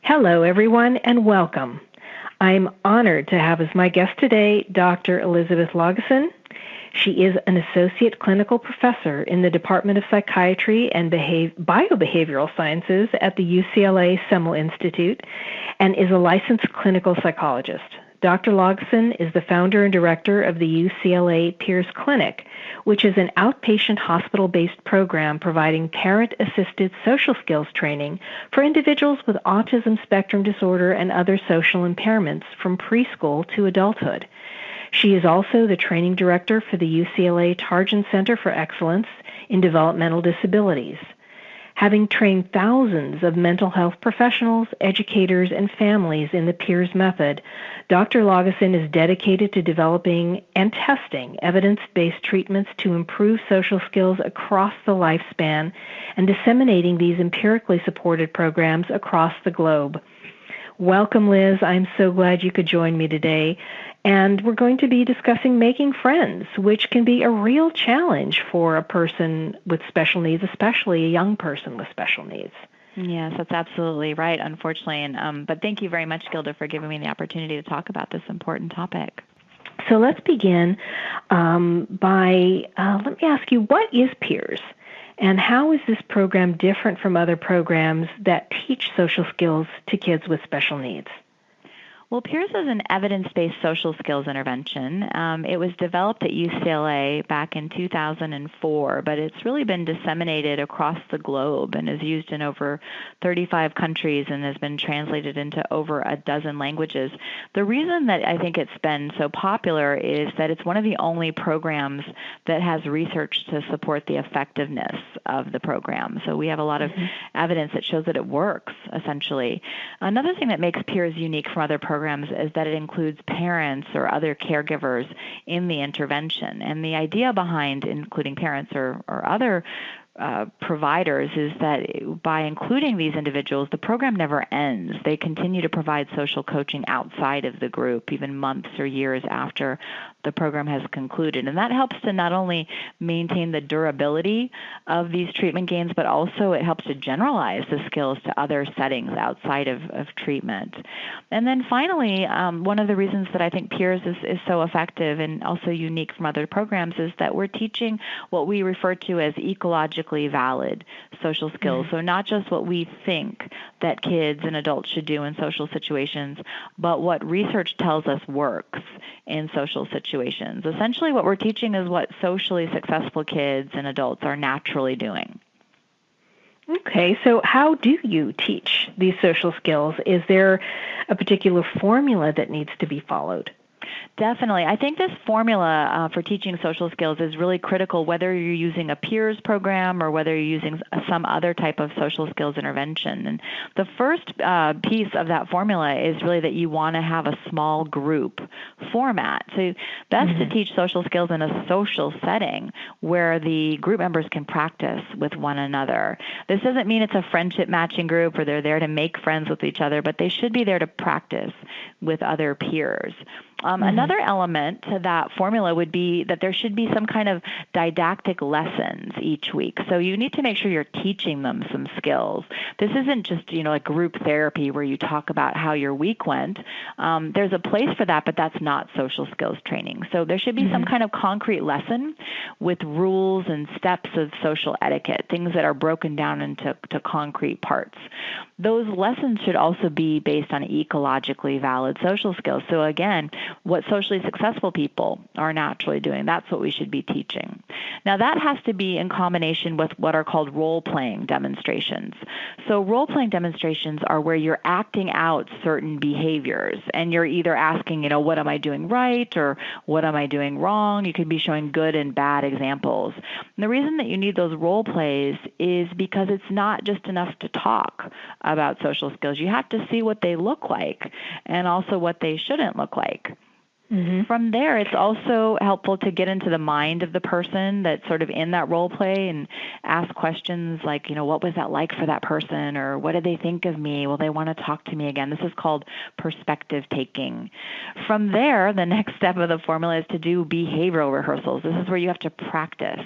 Hello, everyone, and welcome. I'm honored to have as my guest today Dr. Elizabeth Laugeson. She is an associate clinical professor in the Department of Psychiatry and Biobehavioral Sciences at the UCLA Semel Institute and is a licensed clinical psychologist. Dr. Laugeson is the founder and director of the UCLA PEERS Clinic, which is an outpatient hospital-based program providing parent-assisted social skills training for individuals with autism spectrum disorder and other social impairments from preschool to adulthood. She is also the training director for the UCLA Tarjan Center for Excellence in Developmental Disabilities. Having trained thousands of mental health professionals, educators, and families in the PEERS method, Dr. Laugeson is dedicated to developing and testing evidence-based treatments to improve social skills across the lifespan and disseminating these empirically supported programs across the globe. Welcome, Liz. I'm so glad you could join me today. And we're going to be discussing making friends, which can be a real challenge for a person with special needs, especially a young person with special needs. Yes, that's absolutely right, unfortunately. But thank you very much, Gilda, for giving me the opportunity to talk about this important topic. So let's begin by let me ask you, what is PEERS? And how is this program different from other programs that teach social skills to kids with special needs? Well, PEERS is an evidence-based social skills intervention. It was developed at UCLA back in 2004, but it's really been disseminated across the globe and is used in over 35 countries and has been translated into over a dozen languages. The reason that I think it's been so popular is that it's one of the only programs that has research to support the effectiveness of the program. So we have a lot of evidence that shows that it works, essentially. Another thing that makes PEERS unique from other programs is that it includes parents or other caregivers in the intervention. And the idea behind including parents or other providers is that by including these individuals, the program never ends. They continue to provide social coaching outside of the group, even months or years after the program has concluded. And that helps to not only maintain the durability of these treatment gains, but also it helps to generalize the skills to other settings outside of treatment. And then finally, one of the reasons that I think PEERS is so effective and also unique from other programs is that we're teaching what we refer to as ecologically valid social skills. So not just what we think that kids and adults should do in social situations, but what research tells us works in social situations. Essentially, what we're teaching is what socially successful kids and adults are naturally doing. Okay, so how do you teach these social skills? Is there a particular formula that needs to be followed? Definitely. I think this formula for teaching social skills is really critical, whether you're using a PEERS program or whether you're using some other type of social skills intervention. And the first piece of that formula is really that you want to have a small group format. So best to teach social skills in a social setting where the group members can practice with one another. This doesn't mean it's a friendship matching group or they're there to make friends with each other, but they should be there to practice with other peers. Another element to that formula would be that there should be some kind of didactic lessons each week. So you need to make sure you're teaching them some skills. This isn't just, like group therapy where you talk about how your week went. There's a place for that, but that's not social skills training. So there should be some kind of concrete lesson with rules and steps of social etiquette, things that are broken down into concrete parts. Those lessons should also be based on ecologically valid social skills. So again, what socially successful people are naturally doing, that's what we should be teaching. Now that has to be in combination with what are called role-playing demonstrations. So role-playing demonstrations are where you're acting out certain behaviors and you're either asking, what am I doing right or what am I doing wrong? You could be showing good and bad examples. And the reason that you need those role plays is because it's not just enough to talk about social skills. You have to see what they look like and also what they shouldn't look like. From there, it's also helpful to get into the mind of the person that's sort of in that role play and ask questions like, what was that like for that person? Or what did they think of me? Will they want to talk to me again? This is called perspective taking. From there, the next step of the formula is to do behavioral rehearsals. This is where you have to practice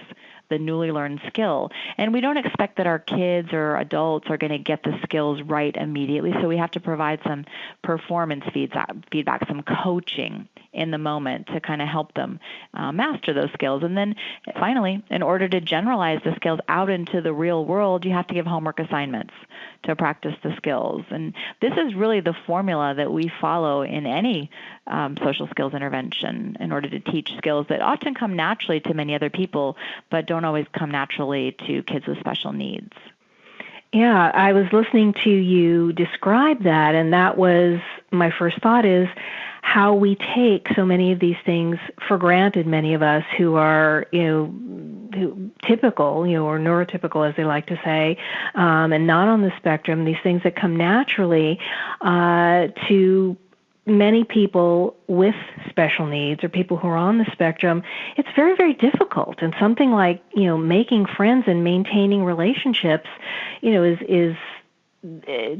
the newly learned skill. And we don't expect that our kids or adults are going to get the skills right immediately, so we have to provide some performance feedback, some coaching in the moment to kind of help them master those skills. And then finally, in order to generalize the skills out into the real world, you have to give homework assignments to practice the skills. And this is really the formula that we follow in any social skills intervention in order to teach skills that often come naturally to many other people, but don't always come naturally to kids with special needs. Yeah, I was listening to you describe that, and that was my first thought is how we take so many of these things for granted, many of us who are, typical, or neurotypical, as they like to say, and not on the spectrum, these things that come naturally to many people with special needs or people who are on the spectrum. It's very, very difficult. And something like, making friends and maintaining relationships, is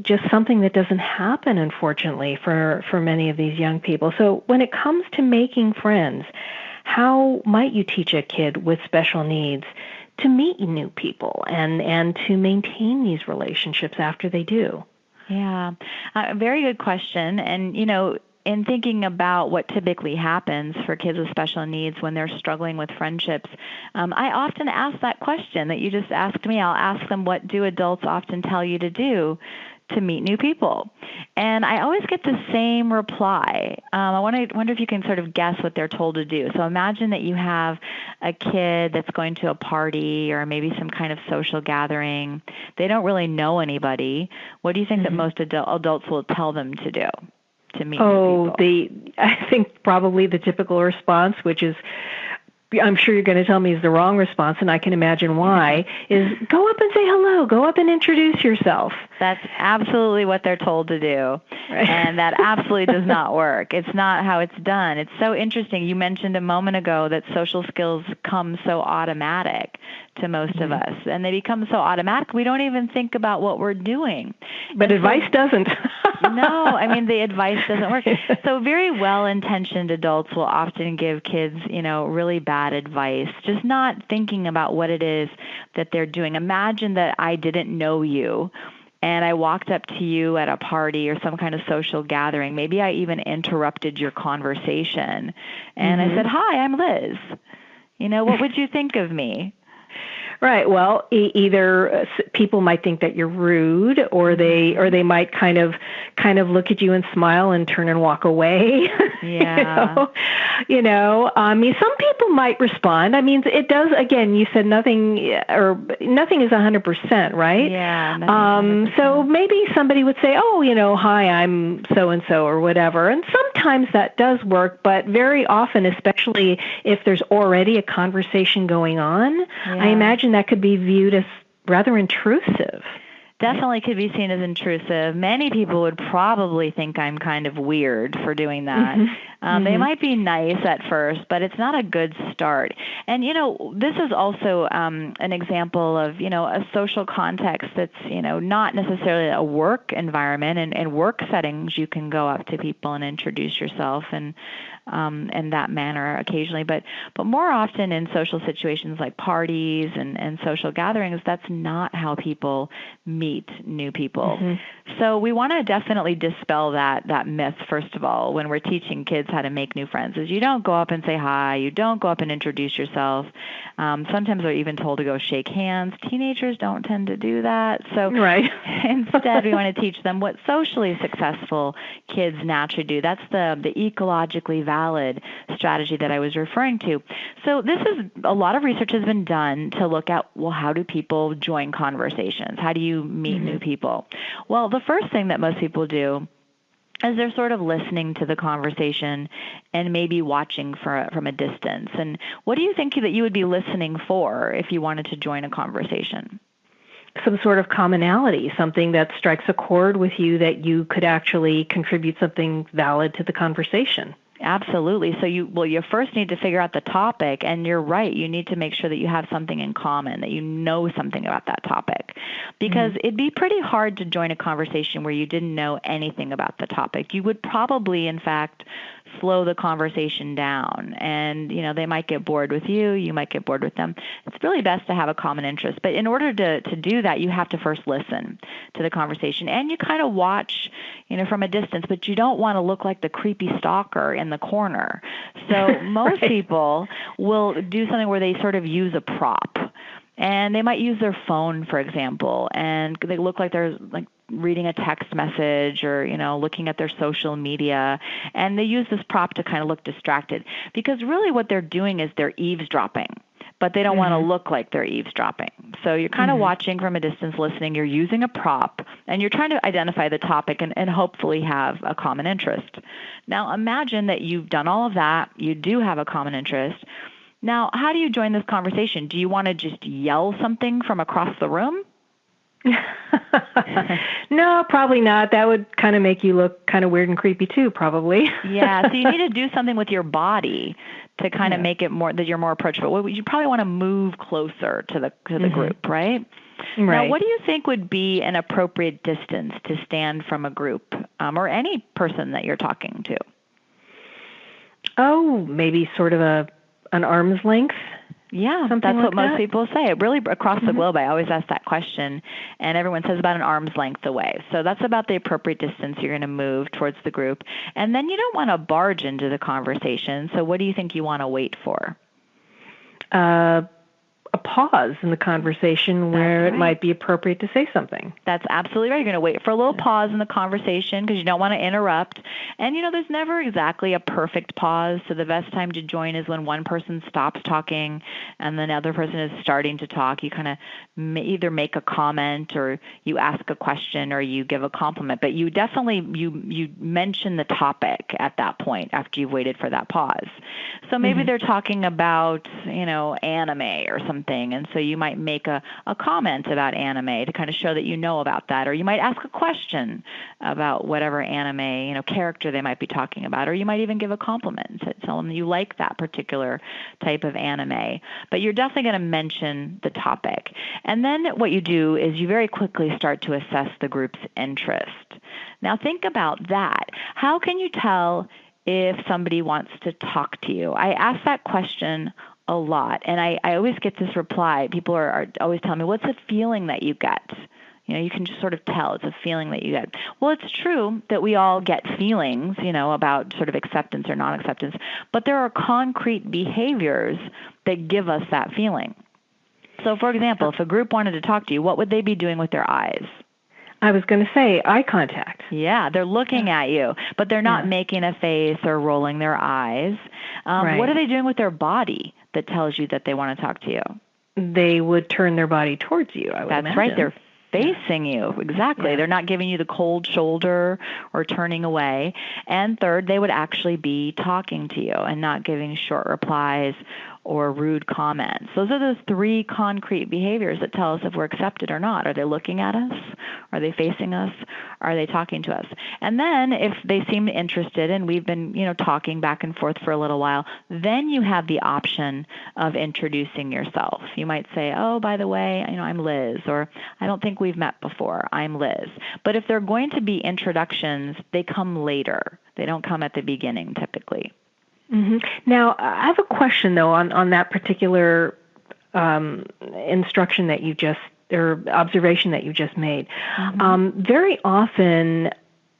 just something that doesn't happen, unfortunately, for many of these young people. So when it comes to making friends, how might you teach a kid with special needs to meet new people and to maintain these relationships after they do? Yeah, very good question. And, in thinking about what typically happens for kids with special needs when they're struggling with friendships, I often ask that question that you just asked me. I'll ask them, what do adults often tell you to do to meet new people? And I always get the same reply. I wonder if you can sort of guess what they're told to do. So imagine that you have a kid that's going to a party or maybe some kind of social gathering. They don't really know anybody. What do you think that most adults will tell them to do to meet new people? I think probably the typical response, which is, I'm sure you're going to tell me is the wrong response, and I can imagine why, is go up and say hello, go up and introduce yourself. That's absolutely what they're told to do, right. And that absolutely does not work. It's not how it's done. It's so interesting. You mentioned a moment ago that social skills come so automatic to most of us, and they become so automatic we don't even think about what we're doing. But advice doesn't. No, the advice doesn't work. So very well-intentioned adults will often give kids, really bad advice, just not thinking about what it is that they're doing. Imagine that I didn't know you, and I walked up to you at a party or some kind of social gathering. Maybe I even interrupted your conversation, and I said, "Hi, I'm Liz. What would you think of me?" Right. Well, either people might think that you're rude, or they might kind of look at you and smile and turn and walk away. Yeah. Some people might respond. It does. Again, you said nothing is 100%, right? Yeah. So maybe somebody would say, "Oh, hi, I'm so and so," or whatever. And sometimes that does work, but very often, especially if there's already a conversation going on, I imagine that could be viewed as rather intrusive. Definitely could be seen as intrusive. Many people would probably think I'm kind of weird for doing that. They might be nice at first, but it's not a good start. And, this is also an example of, a social context that's, not necessarily a work environment. And in work settings, you can go up to people and introduce yourself and in that manner occasionally. But more often in social situations like parties and social gatherings, that's not how people meet new people. So we want to definitely dispel that myth, first of all, when we're teaching kids how to make new friends, is you don't go up and say hi, you don't go up and introduce yourself. Sometimes they're even told to go shake hands. Teenagers don't tend to do that. So instead, we want to teach them what socially successful kids naturally do. That's the ecologically valid strategy that I was referring to. So a lot of research has been done to look at, well, how do people join conversations? How do you meet new people? Well, the first thing that most people do is they're sort of listening to the conversation and maybe watching from a distance. And what do you think that you would be listening for if you wanted to join a conversation? Some sort of commonality, something that strikes a chord with you that you could actually contribute something valid to the conversation. Absolutely. So you first need to figure out the topic, and you're right. You need to make sure that you have something in common, that you know something about that topic, because it'd be pretty hard to join a conversation where you didn't know anything about the topic. You would probably, in fact, slow the conversation down, and they might get bored with you. You might get bored with them. It's really best to have a common interest. But in order to do that, you have to first listen to the conversation, and you kind of watch, from a distance. But you don't want to look like the creepy stalker in the corner. So most people will do something where they sort of use a prop. And they might use their phone, for example, and they look like they're reading a text message or, looking at their social media. And they use this prop to kind of look distracted, because really what they're doing is they're eavesdropping, but they don't want to look like they're eavesdropping. So you're kind of watching from a distance, listening. You're using a prop, and you're trying to identify the topic and hopefully have a common interest. Now, imagine that you've done all of that. You do have a common interest. Now, how do you join this conversation? Do you want to just yell something from across the room? No, probably not. That would kind of make you look kind of weird and creepy too, probably. Yeah, so you need to do something with your body to kind of make it more that you're more approachable. You probably want to move closer to the group, right? Now, what do you think would be an appropriate distance to stand from a group or any person that you're talking to? Oh, maybe sort of an arm's length. Yeah, that's what most people say. Really, across the globe, I always ask that question, and everyone says about an arm's length away. So that's about the appropriate distance you're going to move towards the group. And then you don't want to barge into the conversation. So what do you think you want to wait for? A pause in the conversation where it might be appropriate to say something. That's absolutely right. You're going to wait for a little pause in the conversation because you don't want to interrupt. And, there's never exactly a perfect pause. So the best time to join is when one person stops talking and the other person is starting to talk. You kind of either make a comment or you ask a question or you give a compliment. But you definitely, you mention the topic at that point after you've waited for that pause. So maybe they're talking about, anime or something. And so you might make a comment about anime to kind of show that you know about that. Or you might ask a question about whatever anime, character they might be talking about. Or you might even give a compliment to tell them you like that particular type of anime. But you're definitely going to mention the topic. And then what you do is you very quickly start to assess the group's interest. Now think about that. How can you tell if somebody wants to talk to you? I ask that question a lot, and I always get this reply. People are always telling me, what's the feeling that you get? You can just sort of tell. It's a feeling that you get. Well, it's true that we all get feelings, about sort of acceptance or non-acceptance, but there are concrete behaviors that give us that feeling. So, for example, if a group wanted to talk to you, what would they be doing with their eyes? I was going to say eye contact. Yeah, they're looking at you, but they're not making a face or rolling their eyes. What are they doing with their body that tells you that they want to talk to you? They would turn their body towards you, I would imagine. That's right. They're facing you. Exactly. Yeah. They're not giving you the cold shoulder or turning away. And third, they would actually be talking to you and not giving short replies or rude comments. Those are those three concrete behaviors that tell us if we're accepted or not. Are they looking at us? Are they facing us? Are they talking to us? And then if they seem interested and we've been, talking back and forth for a little while, then you have the option of introducing yourself. You might say, oh, by the way, I'm Liz, or I don't think we've met before. I'm Liz. But if they're going to be introductions, they come later. They don't come at the beginning typically. Mm-hmm. Now, I have a question, though, on that particular instruction that you just, or observation that you just made. Very often,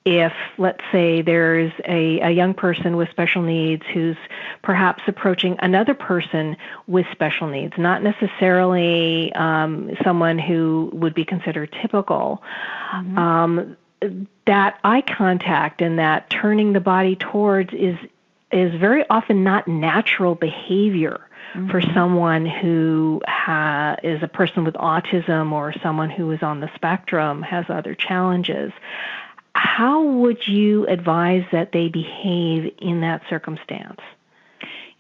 if, let's say, there's a young person with special needs who's perhaps approaching another person with special needs, not necessarily someone who would be considered typical, that eye contact and that turning the body towards is very often not natural behavior for someone who is a person with autism or someone who is on the spectrum, has other challenges. How would you advise that they behave in that circumstance?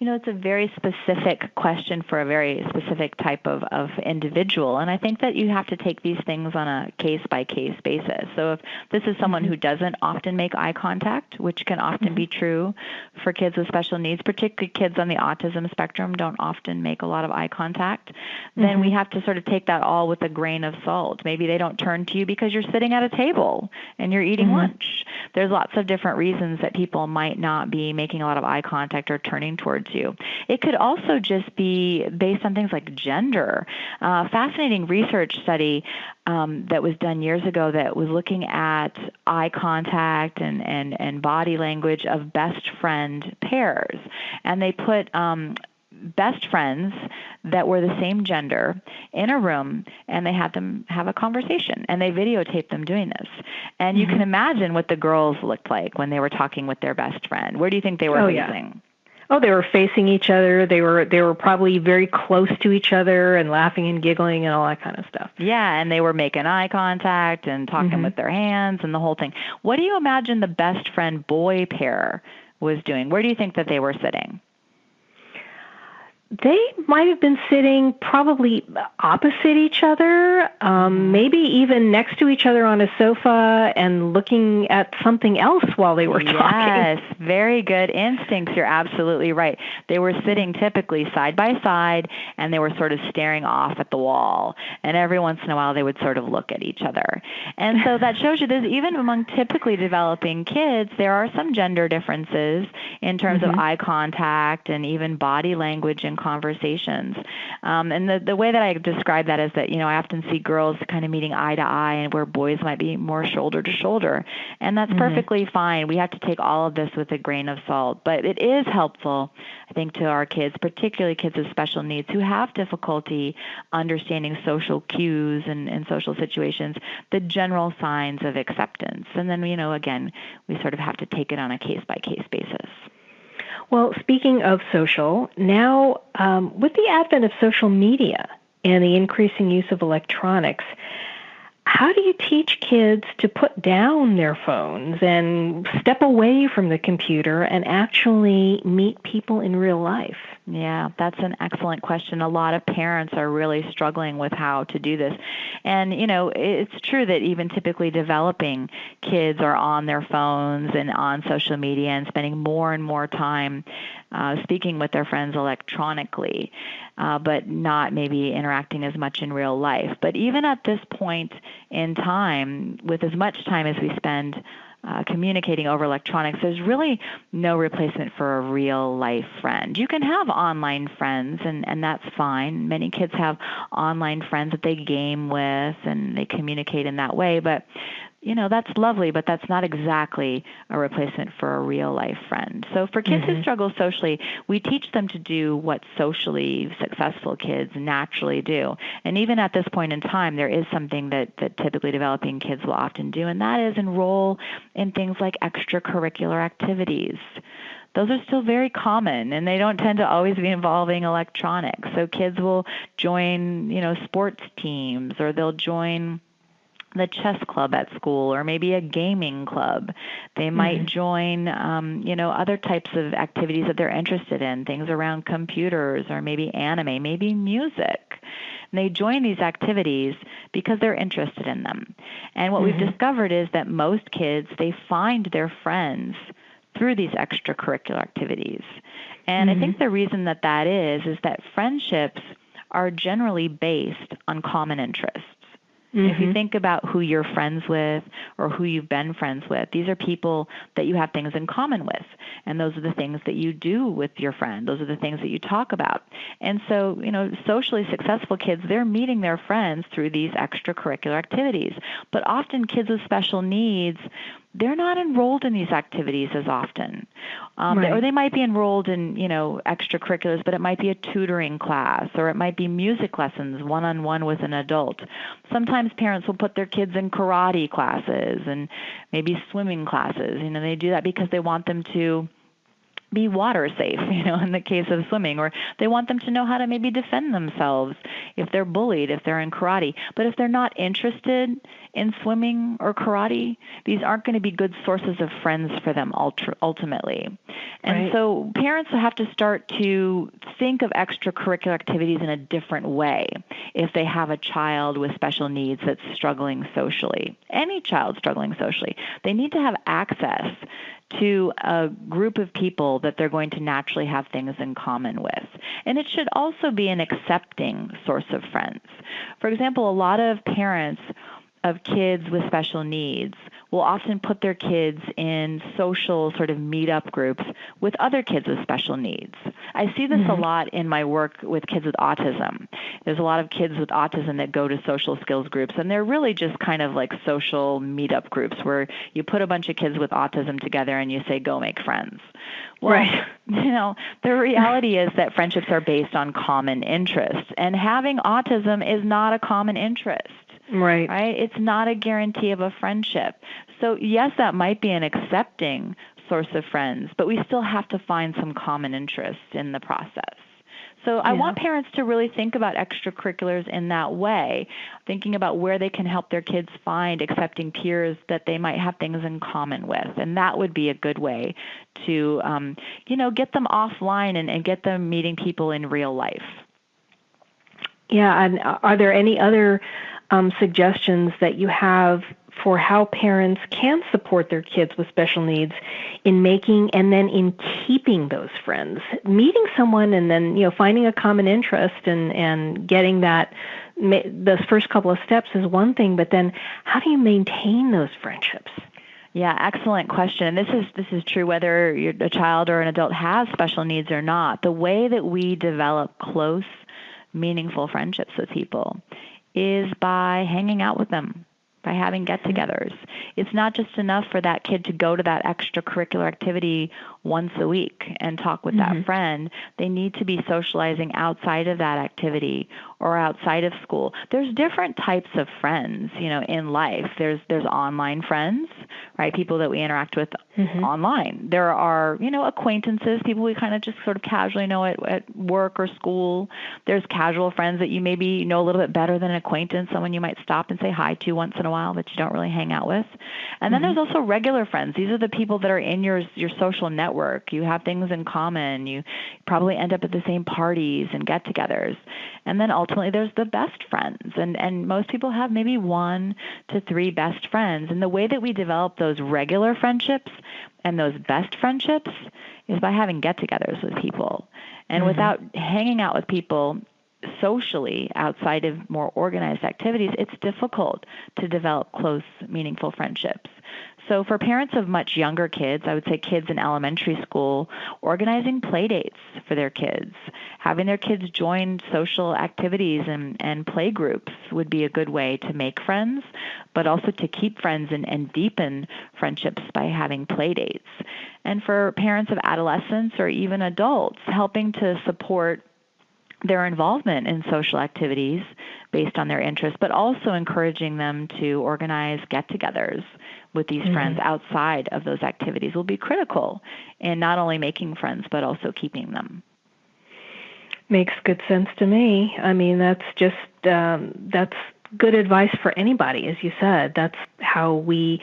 It's a very specific question for a very specific type of individual. And I think that you have to take these things on a case-by-case basis. So if this is someone who doesn't often make eye contact, which can often be true for kids with special needs, particularly kids on the autism spectrum don't often make a lot of eye contact, then we have to sort of take that all with a grain of salt. Maybe they don't turn to you because you're sitting at a table and you're eating lunch. There's lots of different reasons that people might not be making a lot of eye contact or turning towards you. It could also just be based on things like gender. Fascinating research study that was done years ago that was looking at eye contact and body language of best friend pairs. And they put best friends that were the same gender in a room, and they had them have a conversation, and they videotaped them doing this. And you can imagine what the girls looked like when they were talking with their best friend. Where do you think they were facing? Oh, they were facing each other. They were probably very close to each other and laughing and giggling and all that kind of stuff. Yeah, and they were making eye contact and talking with their hands and the whole thing. What do you imagine the best friend boy pair was doing? Where do you think that they were sitting? They might have been sitting probably opposite each other, maybe even next to each other on a sofa and looking at something else while they were talking. Yes, very good instincts. You're absolutely right. They were sitting typically side by side, and they were sort of staring off at the wall. And every once in a while, they would sort of look at each other. And so that shows you that even among typically developing kids, there are some gender differences in terms of eye contact and even body language and conversations. And the way that I describe that is that, I often see girls kind of meeting eye to eye and where boys might be more shoulder to shoulder. And that's perfectly fine. We have to take all of this with a grain of salt. But it is helpful, I think, to our kids, particularly kids with special needs who have difficulty understanding social cues and social situations, the general signs of acceptance. And then, again, we sort of have to take it on a case-by-case basis. Well, speaking of social, now with the advent of social media and the increasing use of electronics, how do you teach kids to put down their phones and step away from the computer and actually meet people in real life? Yeah, that's an excellent question. A lot of parents are really struggling with how to do this. And, it's true that even typically developing kids are on their phones and on social media and spending more and more time speaking with their friends electronically, but not maybe interacting as much in real life. But even at this point in time, with as much time as we spend communicating over electronics, there's really no replacement for a real life friend. You can have online friends, and that's fine. Many kids have online friends that they game with and they communicate in that way, but that's lovely, but that's not exactly a replacement for a real life friend. So for kids who struggle socially, we teach them to do what socially successful kids naturally do. And even at this point in time, there is something that typically developing kids will often do, and that is enroll in things like extracurricular activities. Those are still very common, and they don't tend to always be involving electronics. So kids will join, sports teams, or they'll join the chess club at school, or maybe a gaming club. They might join, other types of activities that they're interested in, things around computers or maybe anime, maybe music. And they join these activities because they're interested in them. And what we've discovered is that most kids, they find their friends through these extracurricular activities. And I think the reason that is that friendships are generally based on common interests. If you think about who you're friends with or who you've been friends with, these are people that you have things in common with. And those are the things that you do with your friend. Those are the things that you talk about. And so, socially successful kids, they're meeting their friends through these extracurricular activities. But often kids with special needs, they're not enrolled in these activities as often. Or they might be enrolled in, extracurriculars, but it might be a tutoring class, or it might be music lessons one-on-one with an adult. Sometimes parents will put their kids in karate classes and maybe swimming classes. They do that because they want them to be water safe, in the case of swimming, or they want them to know how to maybe defend themselves if they're bullied, if they're in karate. But if they're not interested in swimming or karate, these aren't going to be good sources of friends for them ultimately. And Right. so parents have to start to think of extracurricular activities in a different way if they have a child with special needs that's struggling socially. Any child struggling socially, they need to have access to a group of people that they're going to naturally have things in common with. And it should also be an accepting source of friends. For example, a lot of parents of kids with special needs will often put their kids in social sort of meetup groups with other kids with special needs. I see this a lot in my work with kids with autism. There's a lot of kids with autism that go to social skills groups, and they're really just kind of like social meetup groups where you put a bunch of kids with autism together and you say, go make friends. Well, Right. The reality is that friendships are based on common interests, and having autism is not a common interest. Right. It's not a guarantee of a friendship. So yes, that might be an accepting source of friends, but we still have to find some common interest in the process. So I want parents to really think about extracurriculars in that way, thinking about where they can help their kids find accepting peers that they might have things in common with. And that would be a good way to, get them offline and get them meeting people in real life. Yeah, and are there any other suggestions that you have for how parents can support their kids with special needs in making and then in keeping those friends? Meeting someone and then, finding a common interest and getting that, those first couple of steps is one thing, but then how do you maintain those friendships? Yeah, excellent question. And this is true whether a child or an adult has special needs or not. The way that we develop close, meaningful friendships with people is by hanging out with them, by having get-togethers. It's not just enough for that kid to go to that extracurricular activity once a week and talk with that friend. They need to be socializing outside of that activity or outside of school. There's different types of friends, in life. There's online friends, right? People that we interact with online. There are, acquaintances, people we kind of just sort of casually know at work or school. There's casual friends that you maybe know a little bit better than an acquaintance, someone you might stop and say hi to once in a while, but you don't really hang out with. And then there's also regular friends. These are the people that are in your social network. You have things in common. You probably end up at the same parties and get-togethers. And then ultimately there's the best friends. And most people have maybe 1 to 3 best friends. And the way that we develop those regular friendships and those best friendships is by having get-togethers with people. And without hanging out with people socially outside of more organized activities, it's difficult to develop close, meaningful friendships. So for parents of much younger kids, I would say kids in elementary school, organizing play dates for their kids, having their kids join social activities and play groups would be a good way to make friends, but also to keep friends and deepen friendships by having play dates. And for parents of adolescents or even adults, helping to support their involvement in social activities based on their interests, but also encouraging them to organize get-togethers with these friends outside of those activities will be critical in not only making friends, but also keeping them. Makes good sense to me. I mean, that's just, that's good advice for anybody, as you said. That's how we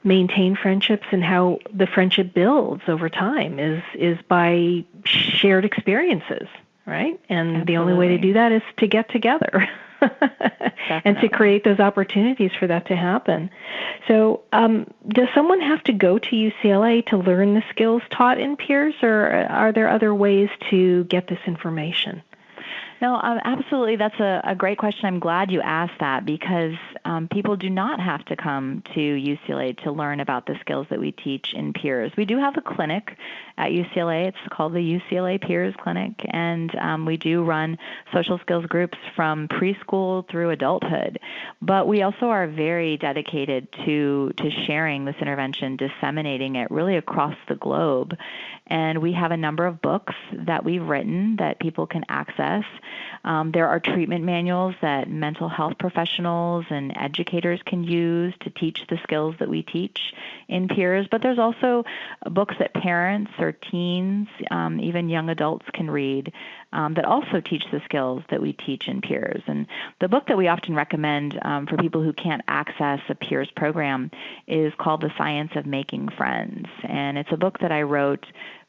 maintain friendships and how the friendship builds over time is by shared experiences. Right? And Absolutely. The only way to do that is to get together and to create those opportunities for that to happen. So does someone have to go to UCLA to learn the skills taught in peers, or are there other ways to get this information? No, absolutely. That's a great question. I'm glad you asked that because people do not have to come to UCLA to learn about the skills that we teach in peers. We do have a clinic at UCLA. It's called the UCLA PEERS Clinic, and we do run social skills groups from preschool through adulthood. But we also are very dedicated to sharing this intervention, disseminating it really across the globe. And we have a number of books that we've written that people can access There are treatment manuals that mental health professionals and educators can use to teach the skills that we teach in peers, but there's also books that parents or teens, even young adults can read that also teach the skills that we teach in peers. And the book that we often recommend for people who can't access a peers program is called The Science of Making Friends. And it's a book that I wrote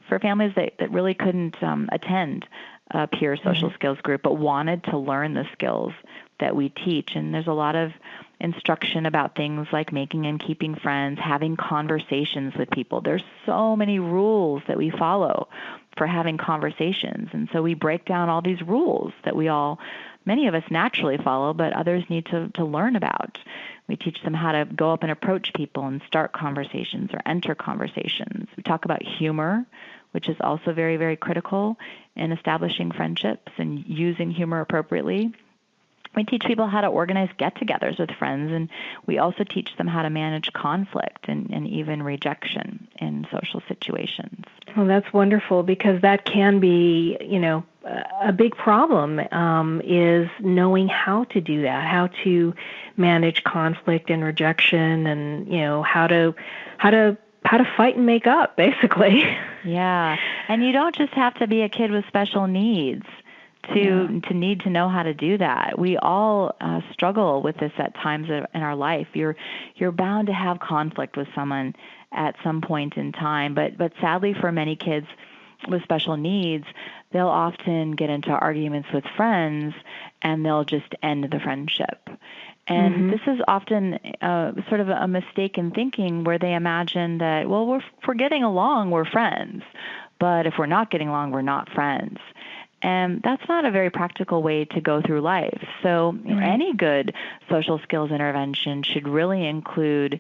for families that really couldn't attend a peer social skills group but wanted to learn the skills that we teach. And there's a lot of instruction about things like making and keeping friends, having conversations with people. There's so many rules that we follow for having conversations. And so we break down all these rules that many of us naturally follow, but others need to learn about. We teach them how to go up and approach people and start conversations or enter conversations. We talk about humor, which is also very, very critical in establishing friendships and using humor appropriately. We teach people how to organize get-togethers with friends, and we also teach them how to manage conflict and even rejection in social situations. Well, that's wonderful, because that can be, a big problem is knowing how to do that, how to manage conflict and rejection, and how to fight and make up, basically. Yeah, and you don't just have to be a kid with special needs to need to know how to do that. We all struggle with this at times in our life. You're bound to have conflict with someone at some point in time, but sadly for many kids with special needs, they'll often get into arguments with friends and they'll just end the friendship. And this is often sort of a mistaken thinking where they imagine that, well, if we're getting along, we're friends. But if we're not getting along, we're not friends. And that's not a very practical way to go through life. So any good social skills intervention should really include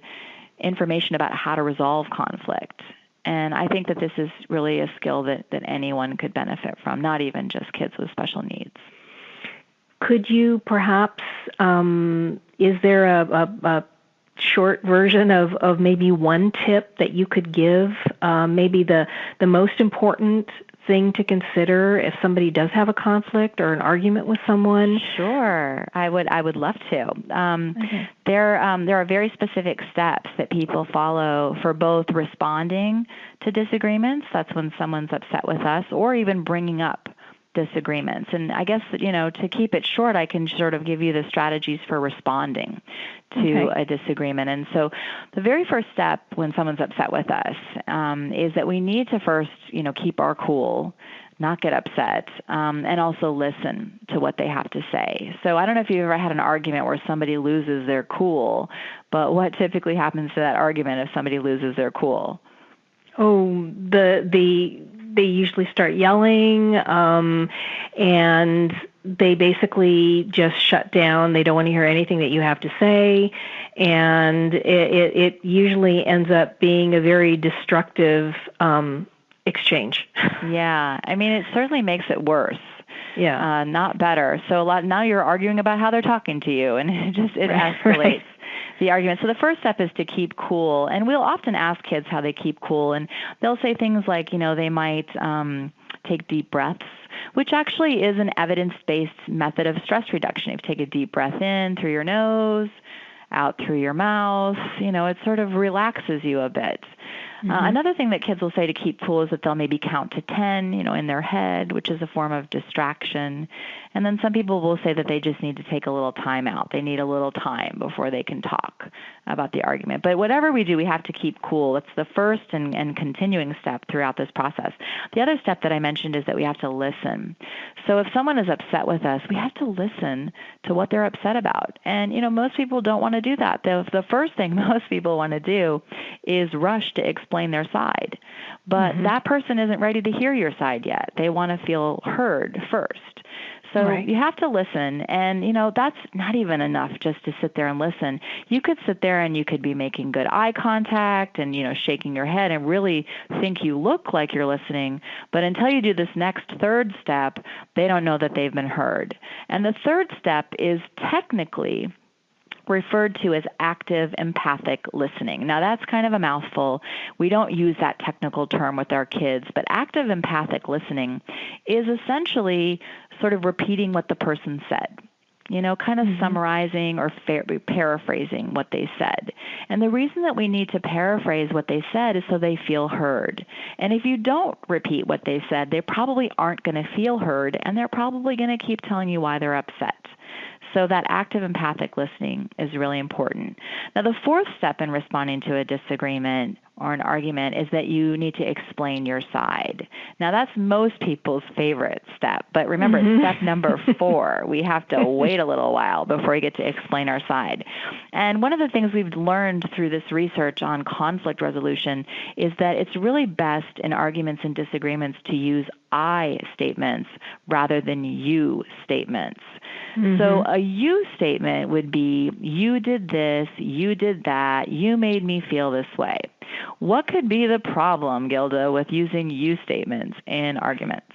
information about how to resolve conflict. And I think that this is really a skill that anyone could benefit from, not even just kids with special needs. Could you perhaps, is there a short version of maybe one tip that you could give, maybe the most important thing to consider if somebody does have a conflict or an argument with someone? Sure, I would love to. There are very specific steps that people follow for both responding to disagreements, that's when someone's upset with us, or even bringing up disagreements. And I guess, to keep it short, I can sort of give you the strategies for responding to a disagreement. And so the very first step when someone's upset with us is that we need to first, keep our cool, not get upset, and also listen to what they have to say. So I don't know if you've ever had an argument where somebody loses their cool, but what typically happens to that argument if somebody loses their cool? Oh, they usually start yelling, and they basically just shut down. They don't want to hear anything that you have to say, and it usually ends up being a very destructive exchange. Yeah, I mean, it certainly makes it worse. Yeah, not better. So now you're arguing about how they're talking to you, and it escalates the argument. So the first step is to keep cool. And we'll often ask kids how they keep cool. And they'll say things like, they might take deep breaths, which actually is an evidence-based method of stress reduction. If you take a deep breath in through your nose, out through your mouth, it sort of relaxes you a bit. Another thing that kids will say to keep cool is that they'll maybe count to 10, in their head, which is a form of distraction. And then some people will say that they just need to take a little time out. They need a little time before they can talk about the argument. But whatever we do, we have to keep cool. It's the first and continuing step throughout this process. The other step that I mentioned is that we have to listen. So if someone is upset with us, we have to listen to what they're upset about. And, most people don't want to do that. The first thing most people want to do is rush to explain their side. But that person isn't ready to hear your side yet. They want to feel heard first. So you have to listen, and, that's not even enough just to sit there and listen. You could sit there and you could be making good eye contact and, shaking your head and really think you look like you're listening. But until you do this next third step, they don't know that they've been heard. And the third step is technically referred to as active empathic listening. Now, that's kind of a mouthful. We don't use that technical term with our kids, but active empathic listening is essentially sort of repeating what the person said. Kind of summarizing or paraphrasing what they said. And the reason that we need to paraphrase what they said is so they feel heard. And if you don't repeat what they said, they probably aren't going to feel heard, and they're probably going to keep telling you why they're upset. So that active empathic listening is really important. Now, the fourth step in responding to a disagreement or an argument is that you need to explain your side. Now, that's most people's favorite step. But remember, it's step number 4. We have to wait a little while before we get to explain our side. And one of the things we've learned through this research on conflict resolution is that it's really best in arguments and disagreements to use I statements rather than you statements. So a you statement would be, you did this, you did that, you made me feel this way. What could be the problem, Gilda, with using you statements in arguments?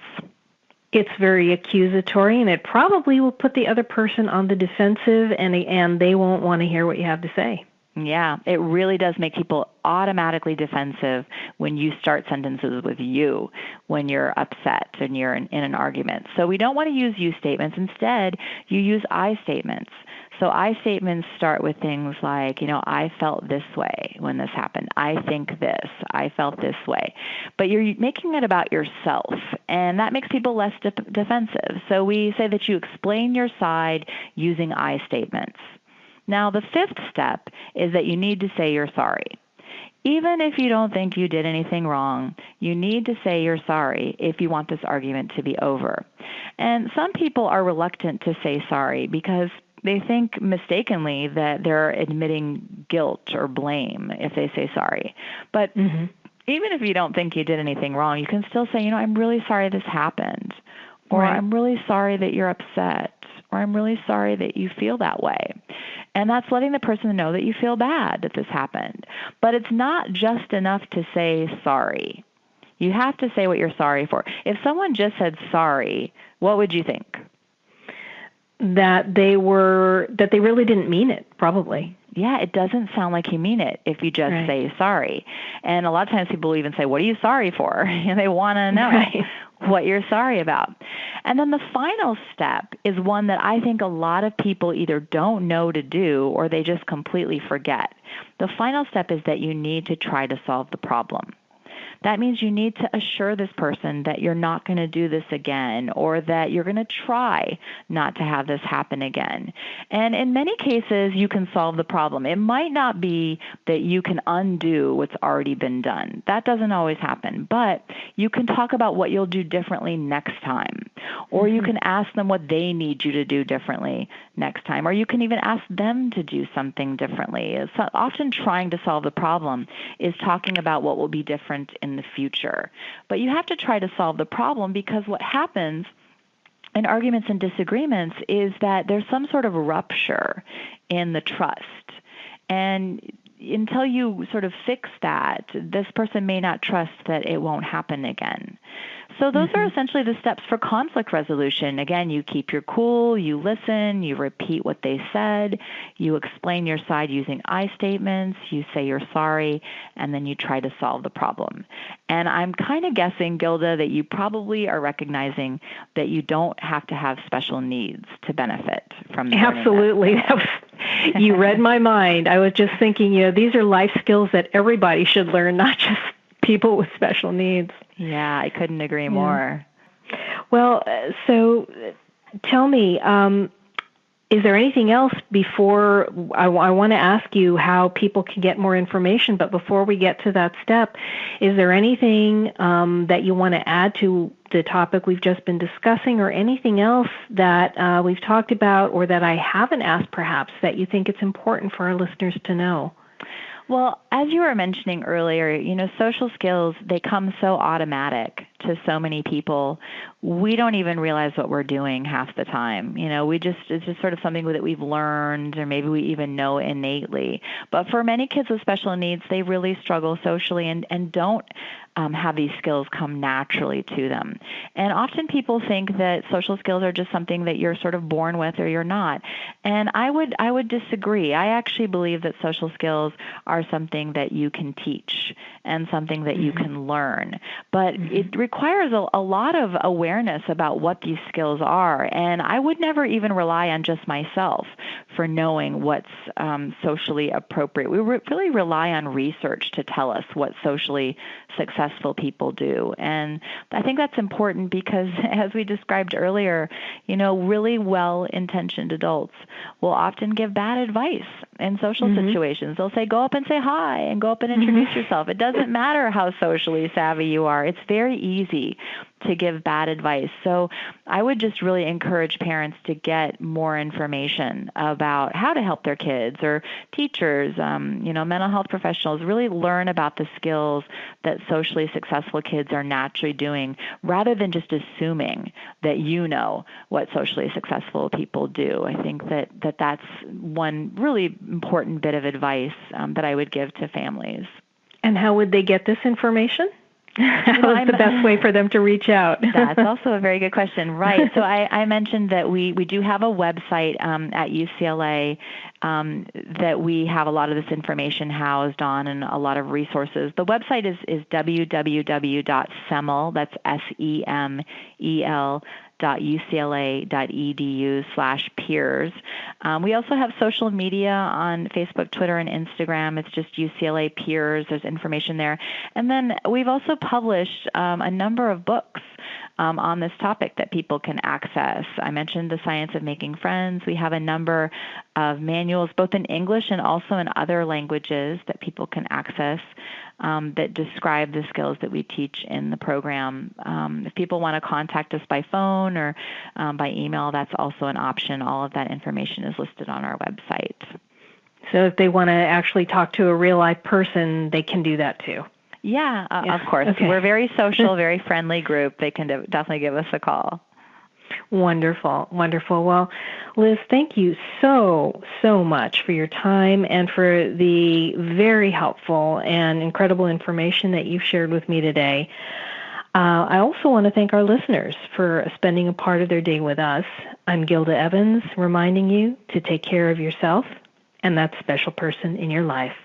It's very accusatory, and it probably will put the other person on the defensive, and they won't want to hear what you have to say. Yeah, it really does make people automatically defensive when you start sentences with you, when you're upset and you're in an argument. So we don't want to use you statements. Instead, you use I statements. So I statements start with things like, I felt this way when this happened. I think this. I felt this way. But you're making it about yourself, and that makes people less defensive. So we say that you explain your side using I statements. Now, the fifth step is that you need to say you're sorry. Even if you don't think you did anything wrong, you need to say you're sorry if you want this argument to be over. And some people are reluctant to say sorry because they think mistakenly that they're admitting guilt or blame if they say sorry. But even if you don't think you did anything wrong, you can still say, I'm really sorry this happened. Or I'm really sorry that you're upset. Or I'm really sorry that you feel that way. And that's letting the person know that you feel bad that this happened. But it's not just enough to say sorry. You have to say what you're sorry for. If someone just said sorry, what would you think? That they really didn't mean it, probably. Yeah, it doesn't sound like you mean it if you just say sorry. And a lot of times people even say, what are you sorry for? And they want to know what you're sorry about. And then the final step is one that I think a lot of people either don't know to do or they just completely forget. The final step is that you need to try to solve the problem. That means you need to assure this person that you're not going to do this again, or that you're going to try not to have this happen again. And in many cases, you can solve the problem. It might not be that you can undo what's already been done. That doesn't always happen. But you can talk about what you'll do differently next time. Or you can ask them what they need you to do differently next time. Or you can even ask them to do something differently. So often trying to solve the problem is talking about what will be different in the future. But you have to try to solve the problem, because what happens in arguments and disagreements is that there's some sort of rupture in the trust. And until you sort of fix that, this person may not trust that it won't happen again. So those are essentially the steps for conflict resolution. Again, you keep your cool, you listen, you repeat what they said, you explain your side using I statements, you say you're sorry, and then you try to solve the problem. And I'm kind of guessing, Gilda, that you probably are recognizing that you don't have to have special needs to benefit from learning Absolutely. You read my mind. I was just thinking, these are life skills that everybody should learn, not just people with special needs. Yeah, I couldn't agree more. Well, so tell me, is there anything else before I want to ask you how people can get more information, but before we get to that step, is there anything that you want to add to the topic we've just been discussing, or anything else that we've talked about or that I haven't asked perhaps that you think it's important for our listeners to know? Well, as you were mentioning earlier, social skills, they come so automatic to so many people. We don't even realize what we're doing half the time. It's just sort of something that we've learned, or maybe we even know innately. But for many kids with special needs, they really struggle socially and don't have these skills come naturally to them. And often people think that social skills are just something that you're sort of born with or you're not. And I would disagree. I actually believe that social skills are something that you can teach and something that you can learn. But it requires a lot of awareness awareness about what these skills are. And I would never even rely on just myself for knowing what's socially appropriate. We really rely on research to tell us what socially successful people do. And I think that's important because, as we described earlier, really well-intentioned adults will often give bad advice in social situations. They'll say, go up and say hi and go up and introduce yourself. It doesn't matter how socially savvy you are. It's very easy to give bad advice. So I would just really encourage parents to get more information about how to help their kids, or teachers, mental health professionals, really learn about the skills that socially successful kids are naturally doing, rather than just assuming that you know what socially successful people do. I think that's one really important bit of advice that I would give to families. And how would they get this information? How is the best way for them to reach out? That's also a very good question. Right. So I mentioned that we do have a website at UCLA that we have a lot of this information housed on, and a lot of resources. The website is www.semel, that's SEMEL, ucla.edu/peers. We also have social media on Facebook, Twitter, and Instagram. It's just UCLA Peers. There's information there. And then we've also published a number of books on this topic that people can access. I mentioned The Science of Making Friends. We have a number of manuals, both in English and also in other languages, that people can access that describe the skills that we teach in the program. If people want to contact us by phone or by email, that's also an option. All of that information is listed on our website. So if they want to actually talk to a real-life person, they can do that too. Yeah, of course. Okay. We're a very social, very friendly group. They can definitely give us a call. Wonderful, wonderful. Well, Liz, thank you so much for your time and for the very helpful and incredible information that you've shared with me today. I also want to thank our listeners for spending a part of their day with us. I'm Gilda Evans, reminding you to take care of yourself and that special person in your life.